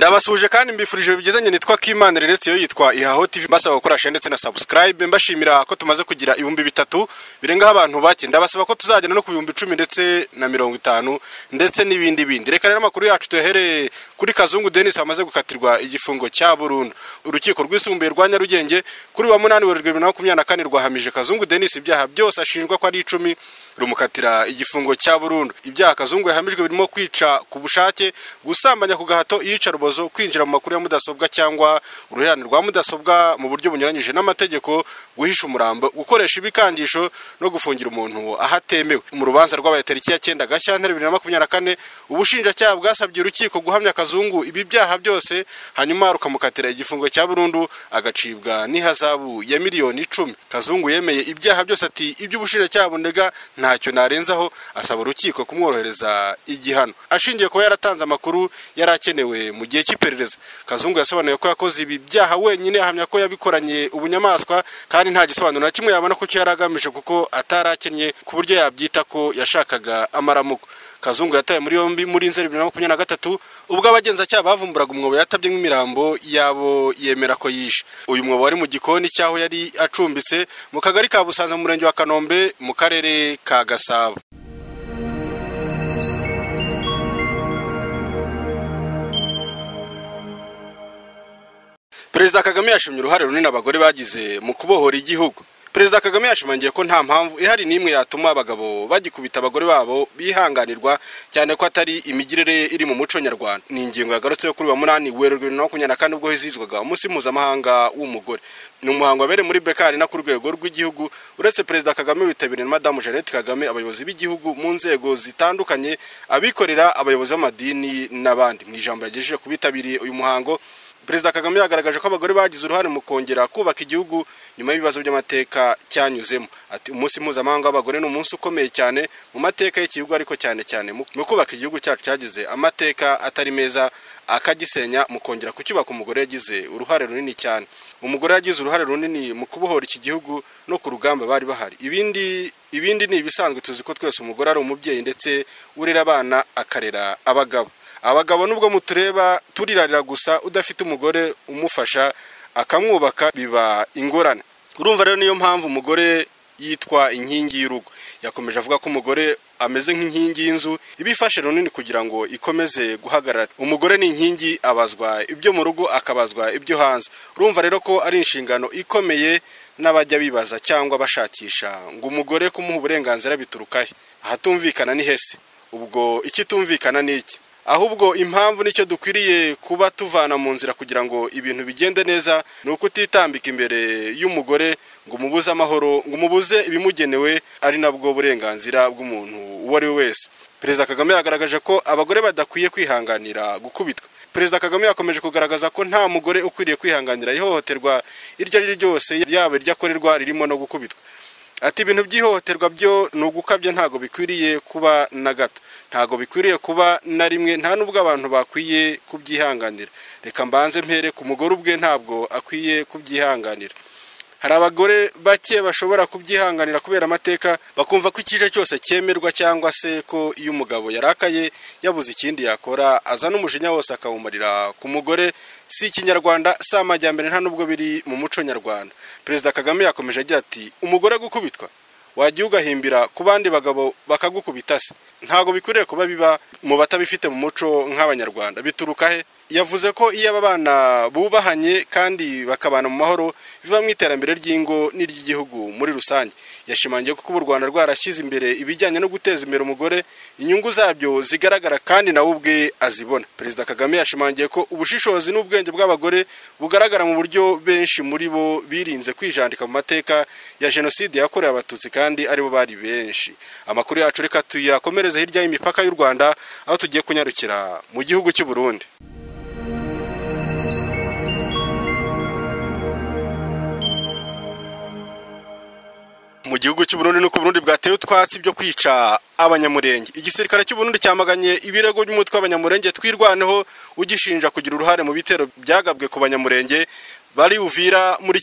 Ndabasuje kandi mbifurije bigezanye nitwa Kimana Reletse yo yitwa Ihaho TV basaba gukoresha ndetse na subscribe mbashimira ko tumaze kugira ibihumbi 3 birenga abantu bake ndabasaba ko tuzagenda no ku bihumbi 10 ndetse na 50 ndetse n'ibindi reka rero amakuru yacu tuhere kuri Kazungu Denis amaze gukatirwa igifungo cya Burundu. Urukiko rwisumbuye rwa Nyarugenge kuri wa 8 Werurwe 2024 rwahamije Kazungu Denis ibyaha byose ashinjwa ko ari 10 rumukatira igifungo cya Burundu. Ibyaha Kazungu yahamijwe birimo kwica ku bushake, gusambanya ku gahato, yica rubozo, kwinjira mu makuru ya mudasobwa cyangwa uruherane rwa mudasobwa mu buryo bunyuranyije n'amategeko, guhisha umurambo, gukoresha ibikangisho no gufungira umuntu ahatemewe. Mu rubanza rw'abaye tariki ya 9 Gashyantare 2024 ubushinjacyaha bwasabye urukiko guhamya Kazungu ibi byaha byose hanyuma rukamukatira igifungo cya Burundu agacibwa n'ihazabu ya miliyoni 10. Kazungu yemeye ibyaha byose ati iby'ubushinjacyaha bundega ntacyo narenzaho, asaba urukiko kumworohereza igihano ashingiye ko yaratanze amakuru yarakenewe mu gihe cy'iperereza. Kazungu yasobanuye ko yakoze ibi byaha wenyine, ahamya ko yabikoranye ubunyamaswa kandi nta gisobanuro na kimwe yabona ko cyaragamije kuko atarakenye ku buryo yabyita ko yashakaga amaramuko. Kazungu yataye muri yombi muri Nzeri 2023 ubwo abagenzacyaha bavumburaga umwobo yatabye nk'imirambo yabo yemera ko yishe. Uyu mwobo wari mu gikoni cyaho yari acumbitse mu kagari ka Busanza mu murenge wa Kanombe mu karere ka Gasabo. Perezida Kagame yashimye uruhare runini abagore bagize mu kubohora igihugu. Perezida Kagame yashimangiye ko nta mpamvu ihari nimwe yatuma abagabo bagikubita abagore babo bihanganirwa, cyane ko atari imigirire iri mu muco nyarwanda. Ni ingingo yagarutse kuri wa 8 Werurwe 2024 ubwo hizizwaga umunsi mpuzamahanga w'umugore. Ni umuhango wabereye muri Bekari na ku rwego rw'igihugu. Uretse Perezida Kagame witabiriye na Madamu Jeannette Kagame, abayobozi b'igihugu mu nzego zitandukanye, abikorera, abayobozi b'amadini n'abandi. Mu ijambo yagejeje kubitabiriye uyu muhango, Perezida Kagame yagaragaje ko abagore bagize uruhare mu kongera kubaka igihugu nyuma y'ibibazo by'amateka cyanyuzemo. Ati umunsi mpuzamahanga w'abagore ni umunsi ukomeye cyane mu mateka y'igihugu, ariko cyane mu kubaka igihugu cyacu cyagize amateka atari meza akagisenya. Mu kongera kucyubaka umugore yagize uruhare runini cyane. Umugore yagize uruhare runini mu kubohora iki gihugu no ku rugamba bari bahari. Ibindi ni ibisanzwe, tuzi ko twese umugore ari umubyeyi ndetse urera abana akarera abagabo. Abagabo nubwo mutureba turirarira gusa, udafite umugore umufasha akamwubaka biba ingorane. Urumva rero niyo mpamvu umugore yitwa inkingi y'urugo. Yakomeje avuga ko umugore ameze nk'inkingi y'inzu ibifashe runini kugira ngo ikomeze guhagarara. Umugore ni inkingi, abazwa ibyo mu rugo akabazwa ibyo hanze. Urumva rero ko ari inshingano ikomeye n'abajya bibaza cyangwa bashakisha ngo umugore kumuha uburenganzira biturukahe. Ahatumvikana ni hese. Ubwo ikitumvikana ni iki? Ahubwo impamvu nicyo dukwiriye kuba tuvana mu nzira kugira ngo ibintu bigende neza, nuko utitambika imbere y'umugore ngo umubuze amahoro, ngo umubuze ibimugenewe, ari nabwo burenganzira bw'umuntu uwo ari we wese. Perezida Kagame yagaragaje ko abagore badakwiye kwihanganira gukubitwa. Perezida Kagame yakomeje kugaragaza ko nta mugore ukwiriye kwihanganira ihohoterwa iryo ari ryo ryose, yaba iryakorerwa ririmo no gukubitwa. Ati ibintu by'ihohoterwa byo no gukabya ntago bikwiriye kuba na gato, ntago bikwiriye kuba na rimwe, nta nubwo abantu bakwiye kubyihanganira. Reka mbanze mpere ku mugore ubwe, ntabwo akwiye kubyihanganira. Hari abagore bake bashobora kubyihanganira kubera amateka, bakumva ko ikije cyose cyemerwa, cyangwa se ko iyo umugabo yarakaye yabuze ikindi yakora azana umujinya wose akawumarira ku mugore. Si ikinyarwanda, si amajyambere, nta nubwo biri mu muco nyarwanda. Perezida Kagame yakomeje agira ati umugore gukubitwa wagiye ugahimbira ku bandi bagabo bakagukubita se? Ntago bikwiriye kuba biba mu batabifite mu muco nk'abanyarwanda. Bituruka he? Yavuze ko iyo aba bana bubahanye kandi bakabana mu mahoro biva mu iterambere ry'ingo n'iry'igihugu muri rusange. Yashimangiye ko u Rwanda rwarashyize imbere ibijyanye no guteza imbere umugore, inyungu zabyo zigaragara kandi nawe ubwe azibona. Perezida Kagame yashimangiye ko ubushishozi n'ubwenge bw'abagore bugaragara mu buryo benshi muri bo birinze kwijandika mu mateka ya Jenoside yakorewe Abatutsi kandi aribo bari benshi. Amakuru yacu reka tuyakomereze hirya y'imipaka y'u Rwanda, aho tugiye kunyarukira mu gihugu cy'u Burundi. Mu gihugu cy'u Burundi nuko Burundi bwateye utwatsi byo kwica abanyamurenge. Igisirikare cy'u Burundi cyamaganye ibirego by'umutwe w'abanyamurenge twirwaneho ugishinja kugira uruhare mu bitero byagabwe ku banyamurenge bari Uvira muri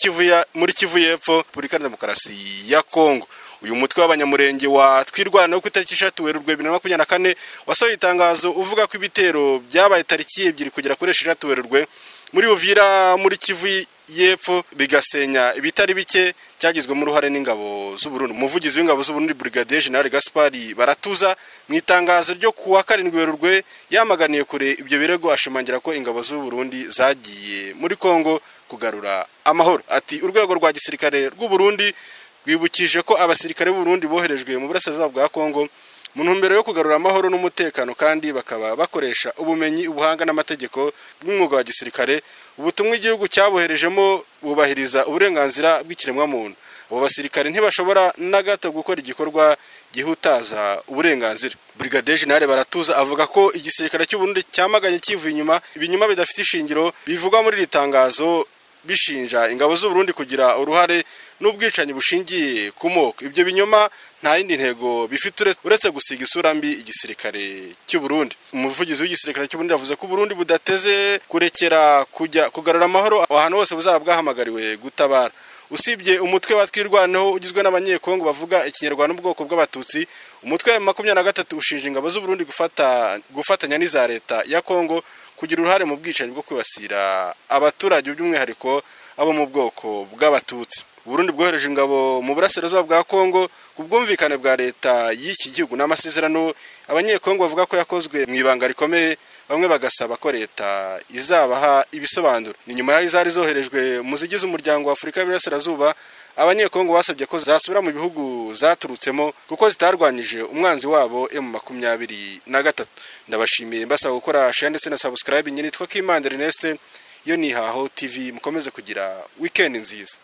Kivu y'Epfo, Repubulika ya Demokarasi ya Kongo. uyu mutwe w'abanyamurenge wa Twirwanaho ku itariki 6 Werurwe 2024 wasohoye itangazo uvuga ko ibitero byabaye tariki 2 kugera kuri 6 Werurwe muri Uvira muri Kivu y'Epfo bigasenya ibitari bike cyagizwe mu ruhare n'ingabo z'u Burundi. Umuvugizi w'ingabo z'u Burundi Brigadier General Gaspari Baratuza mu itangazo ryo kuwa 7 Werurwe yamaganiye kure ibyo birego, ashimangira ko ingabo z'u Burundi zagiye muri Kongo kugarura amahoro. Ati urwego rwa gisirikare rw'u Burundi rwibukije ko abasirikare b'u Burundi boherejwe mu burasirazuba bwa Kongo mu ntumbero yo kugarura amahoro n'umutekano, kandi bakaba bakoresha ubumenyi, ubuhanga n'amategeko bw'umwuga wa gisirikare. Ubutumwa igihugu cyaboherejemo bubahiriza uburenganzira bw'ikiremwa muntu. Abo basirikare ntibashobora na gato gukora igikorwa gihutaza uburenganzira. Brigadier General Baratuza avuga ko igisirikare cy'u Burundi cyamaganye kivuye inyuma ibinyuma bidafite ishingiro bivugwa muri iri tangazo, bishinja ingabo z'u Burundi kugira uruhare n'ubwicanyi bushingiye ku moko. Ibyo binyoma nta yindi ntego bifite uretse gusiga isura mbi igisirikare cy'u Burundi. Umuvugizi w'igisirikare cy'u Burundi yavuze ko u Burundi budateze kurekera kujya kugarura amahoro ahantu hose buzaba bwahamagariwe gutabara. Usibye umutwe wa Twirwanaho ugizwe n'abanyekongo bavuga ikinyarwanda n'ubwoko bw'abatutsi, umutwe wa 23 ushinja ingabo z'u Burundi gufatanya n'iza leta ya Kongo kugira uruhare mu bwicanyi bwo kwibasira abaturage by'umwihariko abo mu bwoko bw'abatutsi. Burundi bwohereje ingabo mu burasirazuba bwa Kongo ku bwumvikane bwa leta y'iki gihugu n'amasezerano abanyekongo bavuga ko yakozwe mu ibanga rikomeye, bamwe bagasaba ko leta izabaha ibisobanuro. Ni nyuma y'aho zari zoherejwe mu zigize umuryango wa Afurika y'Iburasirazuba, abanyekongo basabye ko zasubira mu bihugu zaturutsemo kuko zitarwanyije umwanzi wabo M23. Ndabashimiye mbasaba gukora share ndetse na subscribe. Nyine nitwa Kimandire Ernest, yo ni Haho TV. Mukomeze kugira weekend nziza.